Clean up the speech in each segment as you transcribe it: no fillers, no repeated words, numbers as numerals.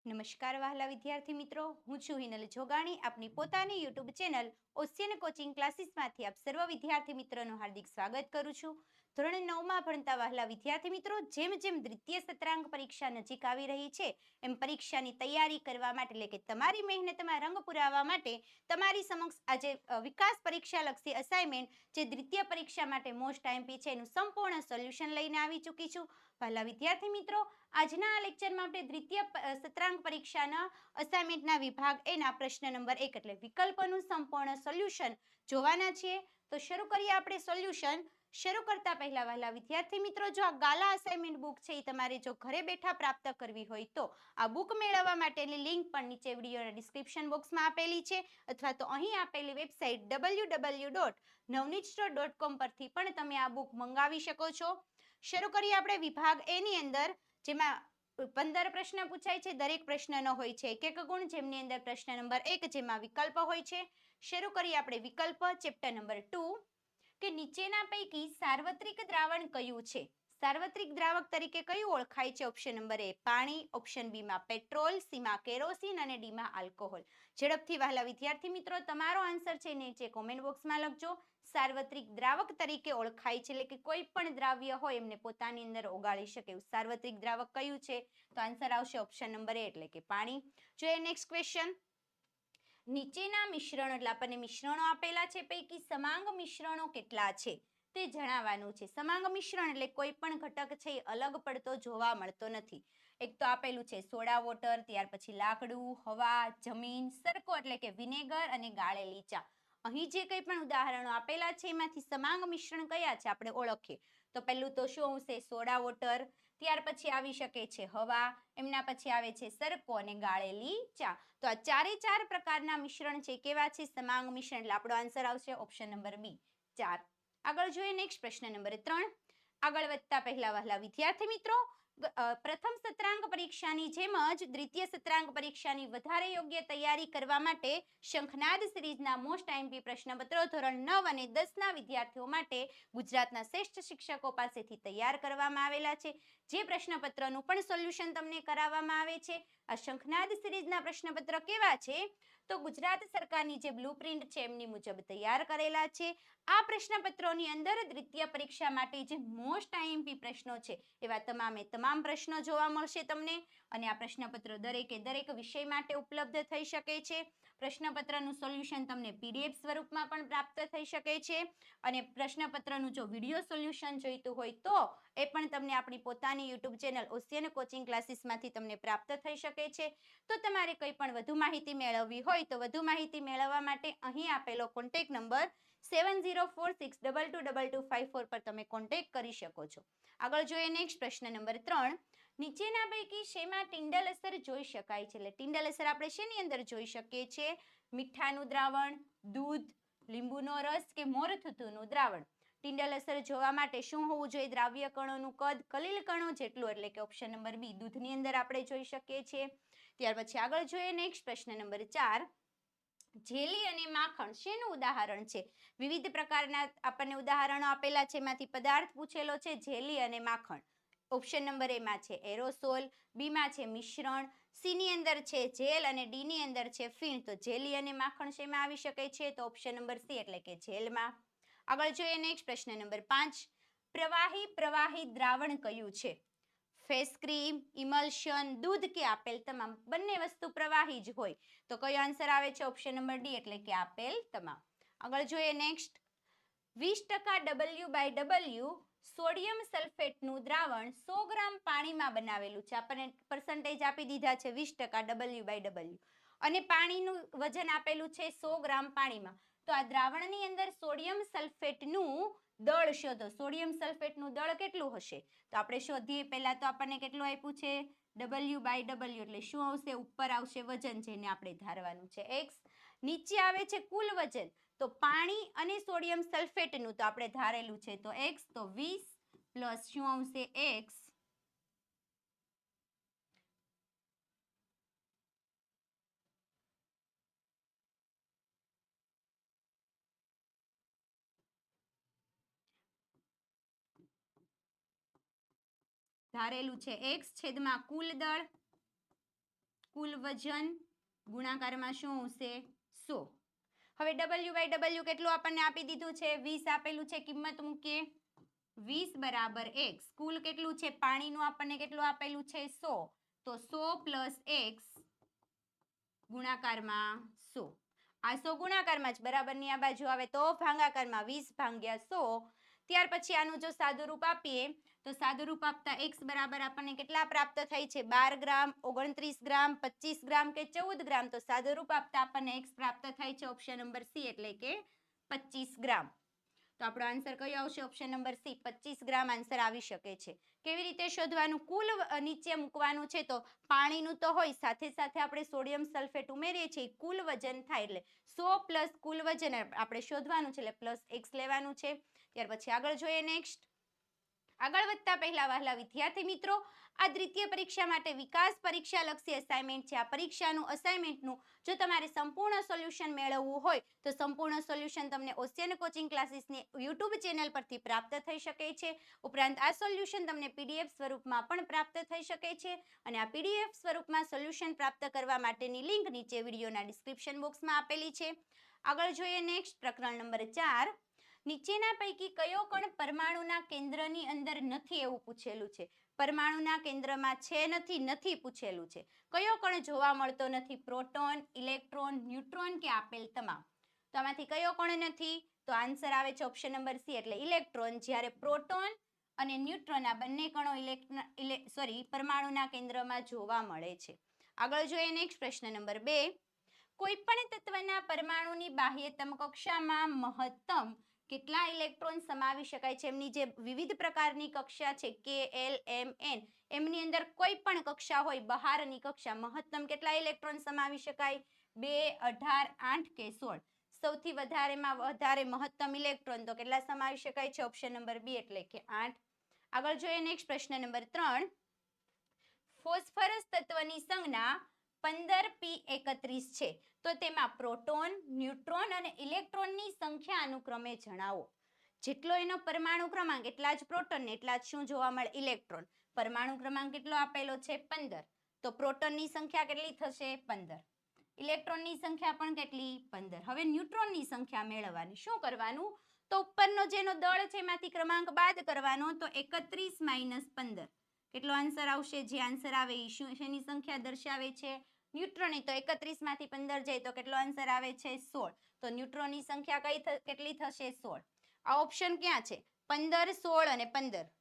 નમસ્કાર વહાલા વિદ્યાર્થી મિત્રો, હું છું હિનલ જોગાણી. આપની પોતાની યુટ્યુબ ચેનલ ઓશિયન કોચિંગ ક્લાસીસમાંથી આપ સર્વ વિદ્યાર્થી મિત્રોનું હાર્દિક સ્વાગત કરું છું. ધોરણ 9માં ભણતા વહાલા વિદ્યાર્થી મિત્રો, જેમ જેમ દ્વિતીય સત્રાંક પરીક્ષા નજીક આવી રહી છે એમ પરીક્ષાની તૈયારી કરવા માટે, એટલે કે તમારી મહેનતમાં રંગ પુરાવવા માટે તમારી સમક્ષ આજે વિકાસ પરીક્ષા લક્ષી અસાઇનમેન્ટ જે દ્વિતીય પરીક્ષા માટે મોસ્ટ આઈએમપી છે એનું સંપૂર્ણ સોલ્યુશન લઈને આવી ચૂકી છું. વહાલા વિદ્યાર્થી મિત્રો, આજના આ લેક્ચરમાં આપણે દ્વિતીય સત્રાંક પરીક્ષાના અસાઇનમેન્ટના વિભાગ એના પ્રશ્ન નંબર 1 એટલે વિકલ્પોનું સંપૂર્ણ સોલ્યુશન જોવાના છીએ. તો શરૂ કરીએ આપણે સોલ્યુશન. શરૂ કરતા પહેલા વહાલા વિદ્યાર્થી મિત્રો, જો આ ગાલા અસાઇનમેન્ટ બુક છે એ તમારે જો ઘરે બેઠા પ્રાપ્ત કરવી હોય તો આ બુક મેળવવા માટેની લિંક પણ નીચે વિડીયોના ડિસ્ક્રિપ્શન બોક્સમાં આપેલી છે, અથવા તો અહીં આપેલી વેબસાઇટ www.navnitstore.com પરથી પણ તમે આ બુક મંગાવી શકો છો. શરૂ કરીએ આપણે વિભાગ એ ની અંદર, જેમાં 15 પ્રશ્ન પૂછાય છે. દરેક પ્રશ્નનો હોય છે 1 ગુણ, જેમની અંદર પ્રશ્ન નંબર 1 જેમાં વિકલ્પ હોય છે. શરૂ કરીએ આપણે વિકલ્પ ચેપ્ટર નંબર 2 કે નીચેના પૈકી સાર્વત્રિક દ્રાવણ કયું છે? સાર્વત્રિક દ્રાવક તરીકે કયું ઓળખાય છે? ઓપ્શન નંબર એ પાણી, ઓપ્શન બી માં પેટ્રોલ, સી માં કેરોસીન અને ડી માં આલ્કોહોલ. ઝડપથી વહાલા વિદ્યાર્થી મિત્રો, તમારો આન્સર છે નીચે કોમેન્ટ બોક્સમાં લખજો. સાર્વત્રિક દ્રાવક તરીકે ઓળખાય છે, એટલે કે કોઈ પણ દ્રાવ્ય હોય એમને પોતાની અંદર ઓગાળી શકે એવું સાર્વત્રિક દ્રાવક કયું છે? તો આન્સર આવશે ઓપ્શન નંબર એ એટલે કે પાણી. જોઈએ નેક્સ્ટ ક્વેશ્ચન. નીચેના મિશ્રણો, એટલે આપણને મિશ્રણો આપેલા છે, પૈકી સમાંગ મિશ્રણો કેટલા છે તે જણાવવાનું છે. સમાંગ મિશ્રણ એટલે કોઈ પણ ઘટક છે એ અલગ પડતો જોવા મળતો નથી. એક તો આપેલું છે સોડા વોટર, ત્યાર પછી લાકડું, હવા, જમીન, સરકો એટલે કે વિનેગર અને ગાળેલી ચા. અહીં જે કંઈ પણ ઉદાહરણો આપેલા છે એમાંથી સમાંગ મિશ્રણ કયા છે આપણે ઓળખીએ. તો પહેલું તો શું આવશે? Soda water. ત્યાર પછી આવી શકે છે હવા, એમના પછી આવે છે સરકો અને ગાળેલી ચા. તો આ ચારે ચાર પ્રકારના મિશ્રણ છે કેવા છે? સમાંગ મિશ્રણ. એટલે આપણો આન્સર આવશે ઓપ્શન નંબર બી 4. આગળ જોઈએ નેક્સ્ટ પ્રશ્ન નંબર 3. આગળ વધતા પહેલા વહાલા વિદ્યાર્થી મિત્રો, પ્રથમ સત્રાંક પરીક્ષાની જેમ જ દ્વિતીય સત્રાંક પરીક્ષાની વધારે યોગ્ય તૈયારી કરવા માટે શંખનાદ સિરીઝના મોસ્ટ આઈએમપી પ્રશ્નપત્રો ધોરણ 9 અને 10ના વિદ્યાર્થીઓ માટે ગુજરાતના શ્રેષ્ઠ શિક્ષકો પાસેથી તૈયાર કરવામાં આવેલા છે. જે પ્રશ્નપત્રનું પણ સોલ્યુશન તમને કરાવવામાં આવે છે. આ શંખનાદ સિરીઝના પ્રશ્નપત્ર કેવા છે? તો ગુજરાત સરકારની જે બ્લુપ્રિન્ટ છે એમની મુજબ તૈયાર કરેલા છે. આ પ્રશ્નપત્રોની અંદર દ્વિતીય પરીક્ષા માટે જે મોસ્ટ આઈએમપી પ્રશ્નો છે એવા તમામે તમામ પ્રશ્નો જોવા મળશે તમને. અને આ પ્રશ્નપત્રો દરેકે દરેક વિષય માટે ઉપલબ્ધ થઈ શકે છે. પ્રશ્નપત્રનું સોલ્યુશન તમને પીડીએફ સ્વરૂપમાં પણ પ્રાપ્ત થઈ શકે છે. અને પ્રશ્નપત્રનું જો વિડીયો સોલ્યુશન જોઈતું હોય તો એ પણ તમને આપણી પોતાની યુટ્યુબ ચેનલ ઓશિયન કોચિંગ ક્લાસીસમાંથી તમને પ્રાપ્ત થઈ શકે છે. તો તમારે કંઈ પણ વધુ માહિતી મેળવવી હોય તો વધુ માહિતી મેળવવા માટે અહીં આપેલો કોન્ટેક્ટ નંબર 7046222254 પર તમે કોન્ટેક્ટ કરી શકો છો. આગળ જોઈએ નેક્સ્ટ પ્રશ્ન નંબર 3. નીચેના પૈકી શેમાં ટિંડલ અસર જોઈ શકાય છે? એટલે ટિંડલ અસર આપણે શેની અંદર જોઈ શકીએ છીએ? મીઠાનું દ્રાવણ, દૂધ, લીંબુનો રસ કે મોરથૂથુનું દ્રાવણ. ટિંડલ અસર જોવા માટે શું હોવું જોઈએ? દ્રાવ્ય કણોનું કદ કલીલ કણો જેટલું, એટલે કે ઓપ્શન નંબર બી દૂધની અંદર આપણે જોઈ શકીએ છીએ. ત્યાર પછી આગળ જોઈએ નેક્સ્ટ પ્રશ્ન નંબર 4. જેલી અને માખણ શેનું ઉદાહરણ છે? વિવિધ પ્રકારના આપણને ઉદાહરણો આપેલા છે, એમાંથી પદાર્થ પૂછેલો છે જેલી અને માખણ. ઓપ્શન નંબર એ માં છે એરોસોલ, બી માં છે મિશ્રણ, સી ની અંદર છે જેલ અને ડી ની અંદર છે ફીણ. તો જેલી અને માખણ શેમાં આવી શકે છે? તો ઓપ્શન નંબર સી એટલે કે જેલમાં. આગળ જોઈએ નેક્સ્ટ પ્રશ્ન નંબર 5. પ્રવાહી દ્રાવણ કયું છે? ફેસ ક્રીમ, ઇમલ્શન, દૂધ કે આપેલ તમામ. બંને વસ્તુ પ્રવાહી જ હોય તો કયો આન્સર આવે છે? ઓપ્શન નંબર ડી એટલે કે આપેલ તમામ. આગળ જોઈએ નેક્સ્ટ. 20% W/W સોડિયમ સલ્ફેટનું દ્રાવણ 100 ગ્રામ પાણીમાં બનાવેલું છે. આપણને પર્સન્ટેજ આપી દીધા છે 20% W/W અને પાણીનું વજન આપેલું છે 100 ગ્રામ પાણીમાં. તો આ દ્રાવણની અંદર સોડિયમ સલ્ફેટનું દળ શોધો. સોડિયમ સલ્ફેટનું દળ કેટલું હશે? તો આપણે શોધીએ. પહેલા તો આપણને કેટલું આપ્યું છે? W/W એટલે શું આવશે? ઉપર આવશે વજન, જેને આપણે ધારવાનું છે x. નીચે આવે છે કુલ વજન. તો પાણી અને સોડિયમ સલ્ફેટનું તો આપણે ધારેલું છે તો x, તો 20 પ્લસ શું આવશે? x ધારેલું છે x છેદમાં કુલ દળ કુલ વજન ગુણાકારમાં શું આવશે 100. હવે W/W કેટલું આપણને આપી દીધું છે 20 આપેલું છે, કિંમત મૂકીએ 20 બરાબર x. કુલ કેટલું છે પાણીનું આપણને કેટલું આપેલું છે 100, તો 100 + x ગુણાકારમાં 100. આ 100 ગુણાકારમાં જ બરાબરની આ બાજુ આવે તો ભાગાકારમાં 20/100. ત્યાર પછી આનું જો સાદું રૂપ આપીએ તો સાદું રૂપ આપતા x બરાબર આપણને કેટલા પ્રાપ્ત થાય છે 12 ગ્રામ, 29 ગ્રામ, 25 ગ્રામ કે 14 ગ્રામ. તો સાદું રૂપ આપતા આપણને x પ્રાપ્ત થાય છે ઓપ્શન નંબર સી એટલે કે 25 ગ્રામ. તો આપણો આન્સર કયો આવશે ઓપ્શન નંબર સી 25 ગ્રામ આન્સર આવી શકે છે. કેવી રીતે શોધવાનું? કુલ નીચે મૂકવાનું છે તો પાણીનું તો હોય, સાથે સાથે આપણે સોડિયમ સલ્ફેટ ઉમેરીએ છીએ, કુલ વજન થાય એટલે 100 + કુલ વજન આપણે શોધવાનું છે એટલે પ્લસ x લેવાનું છે. ત્યાર પછી આગળ જોઈએ નેક્સ્ટ. આગળ વધતા પહેલા વહાલા વિદ્યાર્થી મિત્રો, આ દ્વિતીય પરીક્ષા માટે વિકાસ પરીક્ષા લક્ષી અસાઇનમેન્ટ છે. આ પરીક્ષાનું અસાઇનમેન્ટનું જો તમારે સંપૂર્ણ સોલ્યુશન મેળવવું હોય તો સંપૂર્ણ સોલ્યુશન તમને ઓશિયન કોચિંગ ક્લાસીસની યુટ્યુબ ચેનલ પરથી પ્રાપ્ત થઈ શકે છે. ઉપરાંત આ સોલ્યુશન તમને પીડીએફ સ્વરૂપમાં પણ પ્રાપ્ત થઈ શકે છે અને આ પીડીએફ સ્વરૂપમાં સોલ્યુશન પ્રાપ્ત કરવા માટેની લિંક નીચે વિડીયોના ડિસ્ક્રિપ્શન બોક્સમાં આપેલી છે. આગળ જોઈએ નેક્સ્ટ પ્રકરણ નંબર 4. નીચેના પૈકી કયો કણ પરમાણુના કેન્દ્રની અંદર નથી એવું પૂછેલું છે. પરમાણુના કેન્દ્રમાં છે નથી પૂછેલું છે. કયો કણ જોવા મળતો નથી? પ્રોટોન, ઇલેક્ટ્રોન, ન્યુટ્રોન કે આપેલ તમામ. તો આમાંથી કયો કણ નથી? તો આન્સર આવે છે ઓપ્શન નંબર સી એટલે ઇલેક્ટ્રોન. જ્યારે પ્રોટોન અને ન્યુટ્રોન આ બંને કણો પરમાણુના કેન્દ્રમાં જોવા મળે છે. આગળ જોઈએ નેક્સ્ટ પ્રશ્ન નંબર 2. કોઈ પણ તત્વના પરમાણુની બાહ્યતમ કક્ષામાં મહત્તમ કેટલા ઇલેક્ટ્રોન સમાવી શકાય છે? એમની જે વિવિધ પ્રકારની કક્ષા છે કે એલ એમ એન, એમની અંદર કોઈ પણ કક્ષા હોય બહારની કક્ષા, મહત્તમ કેટલા ઇલેક્ટ્રોન સમાવી શકાય? 2, 18, 8 કે 16? સૌથી વધારેમાં વધારે મહત્તમ ઇલેક્ટ્રોન તો કેટલા સમાવી શકાય છે? ઓપ્શન નંબર બી એટલે કે 8. આગળ જોઈએ નેક્સ્ટ પ્રશ્ન નંબર 3. ફોસ્ફરસ તત્વની સંજ્ઞા 15p31 છે તો તેમાં પ્રોટોન, ન્યુટ્રોન અને ઇલેક્ટ્રોનની સંખ્યા અનુક્રમે જણાવો. જેટલો એનો પરમાણુ ક્રમાંક એટલા જ પ્રોટોન ને એટલા જ શું જોવા મળે? ઇલેક્ટ્રોન. પરમાણુ ક્રમાંક કેટલો આપેલો છે? 15. તો પ્રોટોનની સંખ્યા કેટલી થશે? 15. ઇલેક્ટ્રોનની સંખ્યા પણ કેટલી? 15. હવે ન્યુટ્રોનની સંખ્યા મેળવવાની. શું કરવાનું? તો ઉપરનો જેનો દળ છે એમાંથી ક્રમાંક બાદ કરવાનો તો 31 - 15. કેટલો આન્સર આવશે? જે આન્સર આવે એ શેની સંખ્યા દર્શાવે છે? ન્યુટ્રોનની. તો 31 માંથી 15 જાય તો કેટલો આન્સર આવે છે? 16. તો ન્યુટ્રોનની સંખ્યા કેટલી થશે? 16. આ ઓપ્શન ક્યાં છે? 15, 16 અને 15.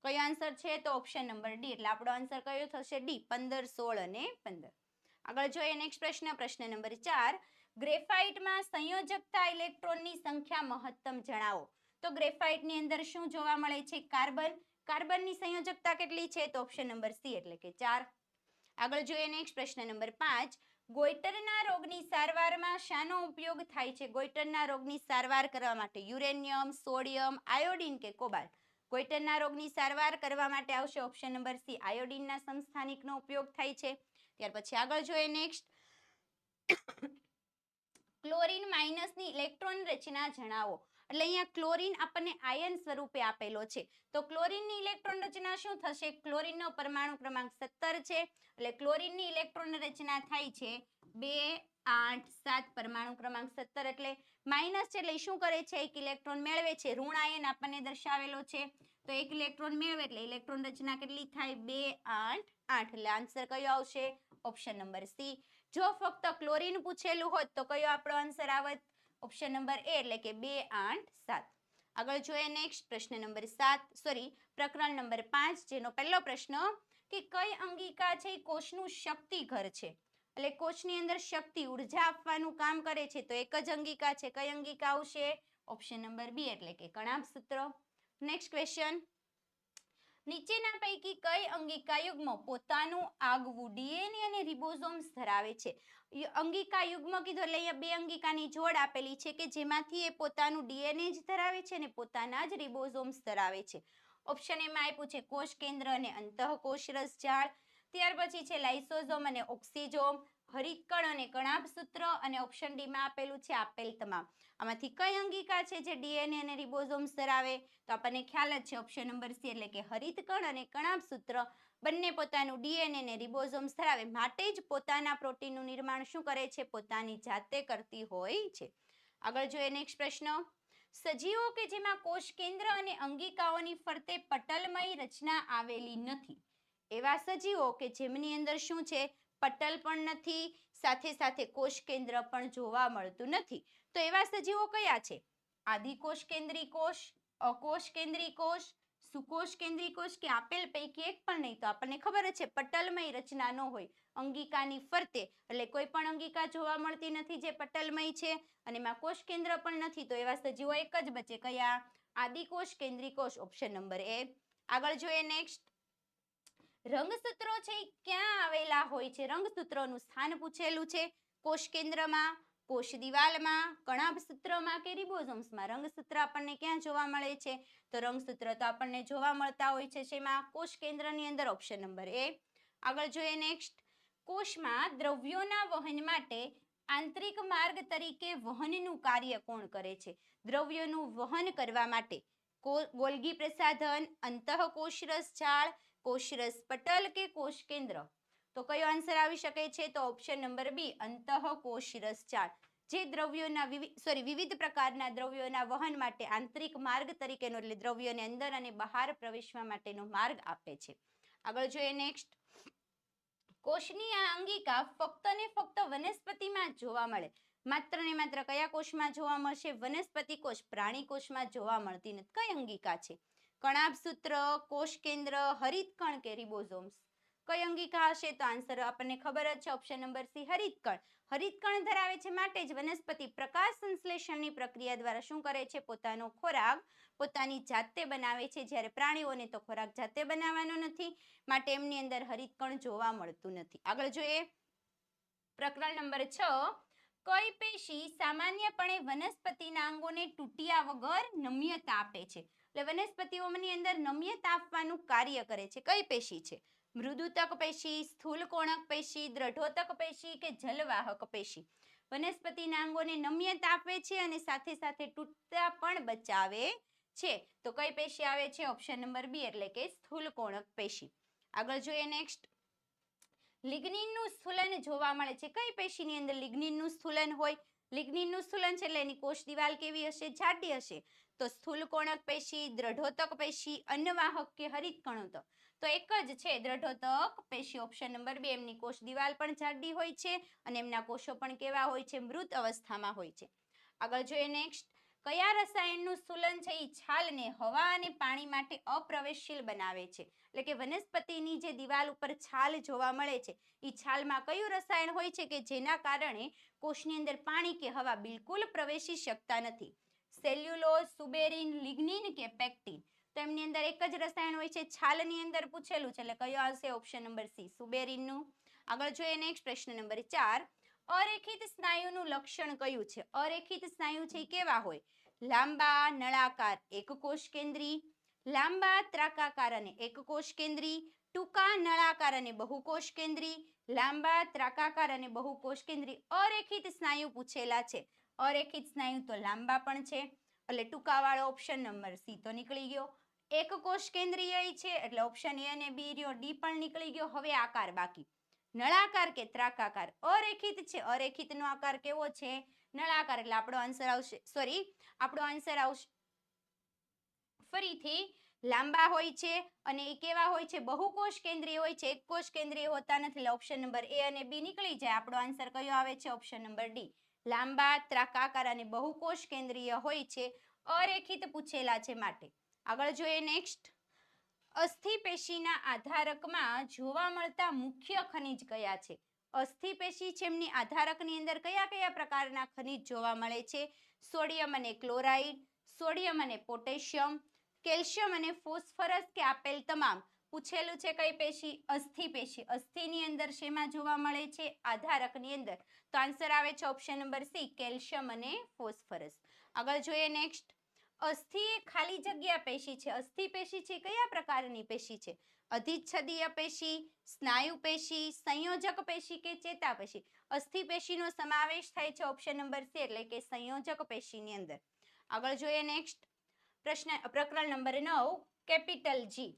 કયો આન્સર છે? તો ઓપ્શન નંબર ડી એટલે આપણો આન્સર કયો થશે? ડી 15, 16 અને 15. આગળ જોઈએ નેક્સ્ટ પ્રશ્ન નંબર 4. ગ્રેફાઇટમાં સંયોજકતા ઇલેક્ટ્રોનની સંખ્યા મહત્તમ જણાવો. તો ગ્રેફાઇટની અંદર શું જોવા મળે છે? કાર્બન. કાર્બનની સંયોજકતા કેટલી છે? તો ઓપ્શન નંબર સી એટલે કે 4. આગળ જોઈએ નેક્સ્ટ પ્રશ્ન નંબર 5. ગોઈટરના રોગની સારવારમાં શાનો ઉપયોગ થાય છે? ગોઈટરના રોગની સારવાર કરવા માટે યુરેનિયમ, સોડિયમ, આયોડિન કે કોબાલ્ટ? ગોઈટરના રોગની સારવાર કરવા માટે આવશે ઓપ્શન નંબર સી આયોડિનના સમસ્થાનિકનો ઉપયોગ થાય છે. ત્યાર પછી આગળ જોઈએ નેક્સ્ટ. ક્લોરીન માઇનસની ઇલેક્ટ્રોન રચના જણાવો. એટલે અહીંયા ક્લોરીન આપણને આયન સ્વરૂપે આપેલો છે તો ક્લોરીનની ઇલેક્ટ્રોન રચના શું થશે? ક્લોરીનનો પરમાણુ ક્રમાંક 17 છે એટલે ક્લોરીનની ઇલેક્ટ્રોન રચના થાય છે 2, 8, 7. પરમાણુ ક્રમાંક 17 એટલે માઇનસ છે એટલે શું કરે છે? એક ઇલેક્ટ્રોન મેળવે છે. ઋણ આયન આપણને દર્શાવેલો છે તો એક ઇલેક્ટ્રોન મેળવે એટલે ઇલેક્ટ્રોન રચના કેટલી થાય? 2, 8, 8. એટલે આન્સર કયો આવશે? Option number C. જો ફક્ત ક્લોરીન પૂછેલું હોત તો કયો આપણો આન્સર આવત? ઓપ્શન નંબર એ એટલે કે 2, 8, 7. આગળ જોઈએ નેક્સ્ટ પ્રશ્ન નંબર 7 પ્રકરણ નંબર 5 જેનો પહેલો પ્રશ્ન કે કઈ અંગિકા છે કોષનું શક્તિ ઘર છે? એટલે કોષની અંદર શક્તિ ઉર્જા આપવાનું કામ કરે છે તો એક જ અંગિકા છે. કઈ અંગિકા આવશે? ઓપ્શન નંબર બી એટલે કે કણાભસૂત્ર. Next question. નીચેના પૈકી કઈ અંગિકા યુગ્મ પોતાનું આગવું ડીએનએ અને રિબોસોમ્સ ધરાવે છે? અંગિકા યુગ્મ કીધું એટલે અહીંયા બે અંગિકાની જોડ આપેલી છે કે જેમાંથી એ પોતાનું ડીએનએ જ ધરાવે છે અને પોતાના જ રિબોસોમ્સ ધરાવે છે. ઓપ્શન એમાં આપ્યું છે કોષ કેન્દ્ર અને અંતઃકોષ રસજાળ. ત્યાર પછી છે લાઇસોઝોમ અને ઓક્સિજોમ, હરિતકણ અને કણાભસૂત્ર અને ઓપ્શન ડી માં આપેલું છે આપેલ તમામ. આમાંથી કઈ અંગિકા છે જે ડીએનએ અને રિબોસોમ્સ ધરાવે? તો આપણને ખ્યાલ જ છે ઓપ્શન નંબર સી એટલે કે હરિતકણ અને કણાભસૂત્ર બંને પોતાનું ડીએનએ ને રિબોઝોમ્સ ધરાવે, માટે જ પોતાના પ્રોટીનનું નિર્માણ શું કરે છે? પોતાની જાતે કરતી હોય છે. આગળ જોઈએ નેક્સ્ટ પ્રશ્ન. સજીવો કે જેમાં કોષ કેન્દ્ર અને અંગિકાઓની ફરતે પટલમય રચના આવેલી નથી, એવા સજીવો કે જેમની અંદર શું છે? પટલ પણ નથી, સાથે સાથે કોષ કેન્દ્ર પણ જોવા મળતું નથી. તો એવા સજીવો કયા છે? આદિકોષ કેન્દ્રી કોષ, અકોષ કેન્દ્રી કોષ, સુકોષ કેન્દ્રી કોષ કે આપેલ પૈકી એક પણ નહીં. તો આપણને ખબર જ છે પટલમય રચના ન હોય અંગિકાની ફરતે, એટલે કોઈ પણ અંગિકા જોવા મળતી નથી જે પટલમય છે, અને એમાં કોષ કેન્દ્ર પણ નથી. તો એવા સજીવો એક જ બચે, કયા? આદિકોષ કેન્દ્રી કોષ, ઓપ્શન નંબર એ. આગળ જોઈએ નેક્સ્ટ. રંગસૂત્રો છે એ ક્યાં આવેલા હોય છે? રંગસૂત્રોનું સ્થાન પૂછેલું છે. કોષ કેન્દ્રમાં, કોષ દિવાલમાં, કણાભસૂત્રમાં કે રિબોઝોમ્સમાં. રંગસૂત્ર આપણને ક્યાં જોવા મળે છે? તો રંગસૂત્ર તો આપણને જોવા મળતા હોય છે શેમાં? કોષ કેન્દ્રની અંદર, ઓપ્શન નંબર એ. આગળ જોઈએ નેક્સ્ટ. કોષમાં દ્રવ્યોના વહન માટે આંતરિક માર્ગ તરીકે વહનનું કાર્ય કોણ કરે છે? દ્રવ્યોનું વહન કરવા માટે ગોલ્ગી પ્રસાધન, અંતઃકોષરસ જાળ, કોષરસ પટલ કે કોષ કેન્દ્ર? તો કયો આન્સર આવી શકે છે? તો ઓપ્શન નંબર બી, અંતઃકોષરસ જાળ, જે દ્રવ્યોના વિવિધ પ્રકારના દ્રવ્યોના વહન માટે આંતરિક માર્ગ તરીકેનો, એટલે દ્રવ્યોને અંદર અને બહાર પ્રવેશવા માટેનો માર્ગ આપે છે. આગળ જોઈએ નેક્સ્ટ. કોષની આ અંગિકા ફક્ત ને ફક્ત વનસ્પતિમાં જોવા મળે, માત્ર ને માત્ર કયા કોષમાં જોવા મળશે? વનસ્પતિ કોષ, પ્રાણી કોષમાં જોવા મળતી નથી. કઈ અંગિકા છે? કણાભસૂત્ર, કોષ કેન્દ્ર, હરિતકણ કે રિબોઝોમ્સ? કઈ અંગિકા હશે? તો આન્સર આપણને ખબર જ છે, ઓપ્શન નંબર સી, હરિતકણ. હરિતકણ ધરાવે છે, માટે જ વનસ્પતિ પ્રકાશ સંશ્લેષણની પ્રક્રિયા દ્વારા શું કરે છે? પોતાનો ખોરાક પોતાની જાતે બનાવે છે, જ્યારે પ્રાણીઓને તો ખોરાક જાતે બનાવવાનો નથી, માટે એમની અંદર હરિતકણ જોવા મળતું નથી. આગળ જોઈએ પ્રકરણ નંબર 6. કઈ પેશી સામાન્યપણે વનસ્પતિના અંગોને તૂટ્યા વગર નમ્યતા આપે છે? એટલે વનસ્પતિઓની અંદર નમ્યતા આપવાનું કાર્ય કરે છે. કઈ પેશી છે? મૃદુતક પેશી, સ્થૂલકોણક પેશી, દ્રઢોતક પેશી કે જલવાહક પેશી? વનસ્પતિના અંગોને નમ્યતા આપે છે અને સાથે સાથે તૂટતા પણ બચાવે છે. તો કઈ પેશી આવે છે? ઓપ્શન નંબર બી, એટલે કે સ્થૂલકોણક પેશી. આગળ જોઈએ નેક્સ્ટ. લિગ્નિનનું સ્થૂલન જોવા મળે છે. કઈ પેશીની અંદર લિગ્નિનનું સ્થૂલન હોય? લિગ્નિનનું સ્થૂલન છે એટલે એની કોષ દિવાલ કેવી હશે? જાડી હશે. તો સ્થૂલકોણક પેશી, દ્રઢોતક પેશી, અન્નવાહક કે હરિતકણોતક? તો એક જ છે, દ્રઢોતક પેશી, ઓપ્શન નંબર 2. એમની કોષ દિવાલ પણ જાડી હોય છે અને એમના કોષો પણ કેવા હોય છે? મૃત અવસ્થામાં હોય છે. આગળ જોઈએ નેક્સ્ટ. કયા રસાયણનું સ્થૂલન છે એ છાલને હવા અને પાણી માટે અપ્રવેશશીલ બનાવે છે? એટલે કે વનસ્પતિની જે દિવાલ ઉપર છાલ જોવા મળે છે, એ છાલમાં કયું રસાયણ હોય છે કે જેના કારણે કોષની અંદર પાણી કે હવા બિલકુલ પ્રવેશી શકતા નથી? સેલ્યુલોઝ, સુબેરિન, લિગ્નિન કે પેક્ટિન? તો એમની અંદર એક જ રસાયણ હોય છે, છાલની અંદર પૂછેલું છે, એટલે કયો આવશે? ઓપ્શન નંબર સી, સુબેરિનનું. આગળ જોઈએ નેક્સ્ટ પ્રશ્ન નંબર 4. અરેખિત સ્નાયુનું લક્ષણ કયું છે? અરેખિત સ્નાયુ છે એ કેવા હોય? લાંબા, નળાકાર, એકકોષ કેન્દ્રી, લાંબા, ત્રાકાકાર અને એકકોષ કેન્દ્રી, ટૂંકા, નળાકાર અને બહુકોષ કેન્દ્રી, લાંબા, ત્રાકાકાર અને બહુકોષ કેન્દ્રી? અરેખિત સ્નાયુ પૂછેલા છે. અરેખિત સ્નાયુ તો લાંબા પણ છે, એટલે ટૂંકાવાળો ઓપ્શન નંબર સી તો નીકળી ગયો. એકકોષ કેન્દ્રીય છે એટલે ઓપ્શન એ અને બી રહ્યો, ડી પણ નીકળી ગયો. હવે આકાર બાકી, નળાકાર કે ત્રાકાકાર? અરેખિત છે, અરેખિતનો આકાર કેવો છે? નળાકાર, એટલે આપણો આન્સર આવશે, આપણો આન્સર આવશે ફરીથી લાંબા હોય છે અને એ કેવા હોય છે? બહુકોષ કેન્દ્રીય હોય છે, એકકોષ કેન્દ્રીય હોતા નથી, એટલે ઓપ્શન નંબર એ અને બી નીકળી જાય. આપણો આન્સર કયો આવે છે? ઓપ્શન નંબર ડી, લાંબા, ત્રાકાકાર અને બહુકોષ કેન્દ્રીય હોય છે, અરેખિત પૂછેલા છે માટે. આગળ જોઈએ નેક્સ્ટ. અસ્થિ પેશીના આધારકમાં જોવા મળતા મુખ્ય ખનિજ કયા છે? અસ્થિ પેશી છે એમની આધારકની અંદર કયા કયા પ્રકારના ખનિજ જોવા મળે છે? સોડિયમ અને ક્લોરાઇડ, સોડિયમ અને પોટેશિયમ, કેલ્શિયમ અને ફોસ્ફરસ કે આપેલ તમામ? પૂછેલું છે કઈ પેશી? અસ્થિ પેશી. અસ્થિની અંદર શેમાં જોવા મળે છે? આધારકની અંદર. તો આન્સર આવે છે ઓપ્શન નંબર સી, કેલ્શિયમ અને ફોસ્ફરસ. આગળ જોઈએ નેક્સ્ટ. અસ્થિ એ ખાલી જગ્યા પેશી છે. અસ્થિ પેશી છે કયા પ્રકારની પેશી છે? અધિચ્છદીય પેશી, સ્નાયુ પેશી, સંયોજક પેશી કે ચેતાપેશી? અસ્થિ પેશીનો સમાવેશ થાય છે ઓપ્શન નંબર સી, એટલે કે સંયોજક પેશીની અંદર. આગળ જોઈએ નેક્સ્ટ પ્રકરણ નંબર 9, કેપિટલ જી.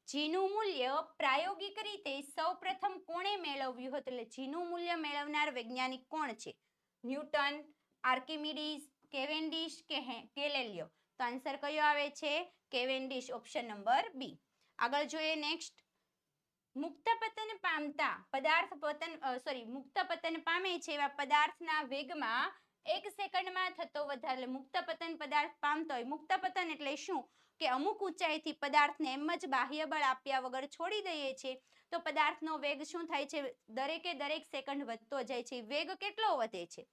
જીનું મૂલ્ય પ્રાયોગિક રીતે સૌપ્રથમ કોણે મેળવ્યું હતું? એટલે જીનું મૂલ્ય મેળવનાર વૈજ્ઞાનિક કોણ છે? ન્યૂટન, આર્કિમિડીઝ, કેવેન્ડિશ કે ગેલિલિયો? તો આન્સર કયો આવે છે? કેવેન્ડિશ, ઓપ્શન નંબર બી. આગળ જોઈએ નેક્સ્ટ. મુક્ત પતન પામતા પદાર્થ મુક્ત પતન પામે છે એવા પદાર્થના વેગમાં 1 સેકન્ડમાં થતો વધારો. મુક્ત પતન પદાર્થ પામતો હોય. મુક્ત પતન એટલે શું? કે અમુક ઊંચાઈથી પદાર્થને એમ જ બાહ્ય બળ આપ્યા વગર છોડી દઈએ છીએ તો પદાર્થનો વેગ શું થાય છે? દરેક સેકન્ડ વધતો જાય છે. વેગ કેટલો વધે છે?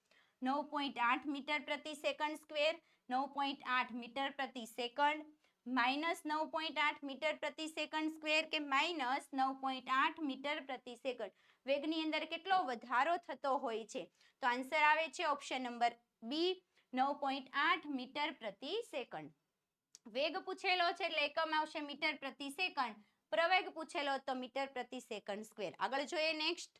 9.8 મીટર પ્રતિ સેકન્ડ સ્ક્વેર, 9.8 મીટર પ્રતિ સેકન્ડ, -9.8 મીટર પ્રતિ સેકન્ડ સ્ક્વેર કે -9.8 મીટર પ્રતિ સેકન્ડ. વેગની અંદર કેટલો વધારો થતો હોય છે? તો આન્સર આવે છે ઓપ્શન નંબર બી, 9.8 મીટર પ્રતિ સેકન્ડ. વેગ પૂછેલો છે એટલે એકમ આવશે મીટર પ્રતિ સેકન્ડ. પ્રવેગ પૂછેલો તો મીટર પ્રતિ સેકન્ડ સ્ક્વેર. આગળ જોઈએ નેક્સ્ટ.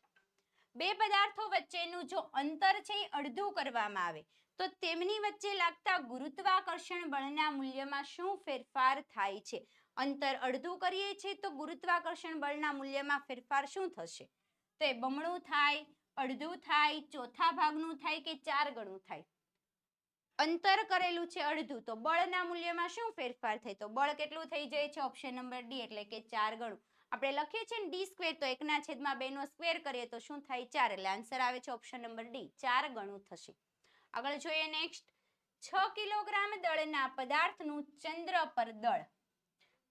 બે પદાર્થો વચ્ચેનું જો અંતર છે એ અડધું કરવામાં આવે તો તેમની વચ્ચે લાગતા ગુરુત્વાકર્ષણ બળના મૂલ્યમાં શું ફેરફાર થાય છે? અંતર અડધું કરીએ છીએ તો ગુરુત્વાકર્ષણ બળના મૂલ્યમાં ફેરફાર શું થશે? તો એ બમણું થાય, અડધું થાય, ચોથા ભાગનું થાય કે 4 ગણું થાય? અંતર કરેલું છે અડધું તો બળના મૂલ્યમાં શું ફેરફાર થાય? તો બળ કેટલું થઈ જાય છે? ઓપ્શન નંબર ડી એટલે કે 4 ગણું. આપણે લખીએ છીએ ને ડી સ્ક્વેર તો 1/2 નો સ્ક્વેર કરીએ તો શું થાય? 4. એટલે આન્સર આવે છે ઓપ્શન નંબર ડી, 4 ગણું થશે. આગળ જોઈએ નેક્સ્ટ. 6 કિલોગ્રામ દળના પદાર્થનું ચંદ્ર પર દળ.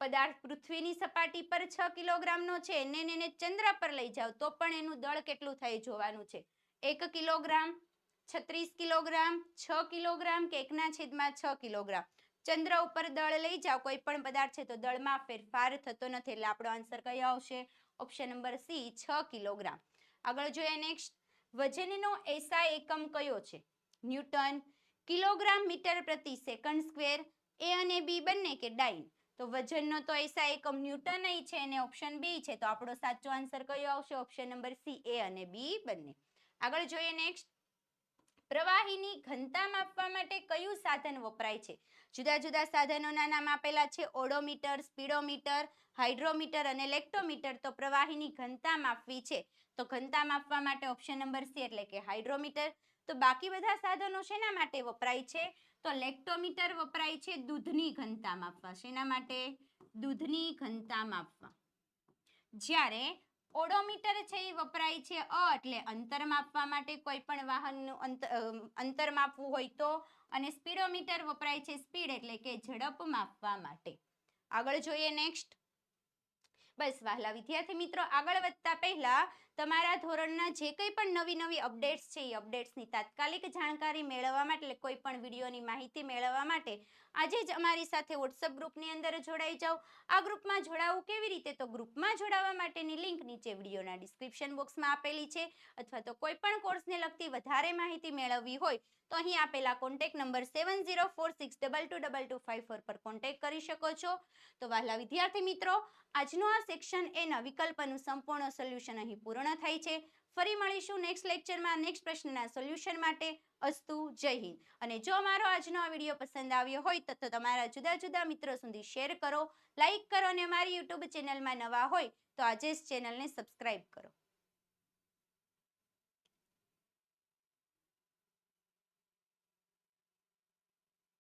પદાર્થ પૃથ્વીની સપાટી પર 6 કિલોગ્રામનો છે એને ચંદ્ર પર લઈ જાવ તો પણ એનું દળ કેટલું થાય જોવાનું છે. 1 કિલોગ્રામ, 36 કિલોગ્રામ, 6 કિલોગ્રામ કે 1/6 કિલોગ્રામ. ચંદ્ર ઉપર દળ લઈ જાવ કોઈ પણ પદાર્થ છે તો દળમાં ફેરફાર થતો નથી એટલે આપણો આન્સર કયો આવશે? Option number C, 6 kilogram. આગળ જોઈએ નેક્સ્ટ. વજનનો એસઆઈ એકમ કયો છે? ન્યૂટન, કિલોગ્રામ, મીટર પ્રતિ સેકન્ડ સ્ક્વેર, એ અને બી બંને કે ડાઇન? તો વજનનો તો એસઆઈ એકમ ન્યૂટન છે અને ઓપ્શન બી છે તો આપણો સાચો આન્સર કયો આવશે? ઓપ્શન નંબર સી, એ અને બી બંને. આગળ જોઈએ નેક્સ્ટ. પ્રવાહીની ઘનતા માપવા માટે કયું સાધન વપરાય છે? જુદા જુદા સાધનોના નામ આપેલા છે. ઓડોમીટર, સ્પીડોમીટર, હાઇડ્રોમીટર અને લેક્ટોમીટર. તો પ્રવાહીની ઘનતા માપવી છે તો ઘનતા માપવા માટે ઓપ્શન નંબર સી એટલે કે હાઇડ્રોમીટર. તો બાકી બધા સાધનો શેના માટે વપરાય છે? તો લેક્ટોમીટર વપરાય છે દૂધની ઘનતા માપવા. શેના માટે? દૂધની ઘનતા માપવા. જ્યારે ઓડોમીટર છે એ વપરાય છે એટલે અંતર માપવા માટે, કોઈ પણ વાહનનું અંતર માપવું હોય તો, અને સ્પીડોમીટર વપરાય છે સ્પીડ એટલે કે ઝડપ માપવા માટે. આગળ જોઈએ નેક્સ્ટ. બસ વહાલા વિદ્યાર્થી મિત્રો, આગળ વધતા પહેલા તમારા ધોરણના જે કંઈ પણ નવી અપડેટ્સ છે એ અપડેટ્સની તાત્કાલિક જાણકારી મેળવવા માટે, એટલે કોઈ પણ વિડીયોની માહિતી મેળવવા માટે આજે જ અમારી સાથે વોટ્સઅપ ગ્રુપની અંદર જોડાઈ જાઓ. આ ગ્રુપમાં જોડાવવું કેવી રીતે? તો ગ્રુપમાં જોડાવવા માટેની લિંક નીચે વિડીયોના ડિસ્ક્રિપ્શન બોક્સમાં આપેલી છે, અથવા તો કોઈ પણ કોર્સને લગતી વધારે માહિતી મેળવવી હોય તો અહીં આપેલા કોન્ટેક્ટ નંબર 7046222254 પર કોન્ટેક્ટ કરી શકો છો. તો વહાલા વિદ્યાર્થી મિત્રો, આજનો આ સેક્શન એના વિકલ્પનું સંપૂર્ણ સોલ્યુશન અહીં પૂર્ણ થાય છે. ફરી મળીશું નેક્સ્ટ લેક્ચરમાં નેક્સ્ટ પ્રશ્નના સોલ્યુશન માટે. અસ્તુ, જય હિન્દ. અને જો અમારો આજનો આ વિડીયો પસંદ આવ્યો હોય તો તમારા જુદા જુદા મિત્રો સુધી શેર કરો, લાઈક કરો અને અમારી યુટ્યુબ ચેનલમાં નવા હોય તો આજે જ ચેનલને સબસ્ક્રાઇબ કરો.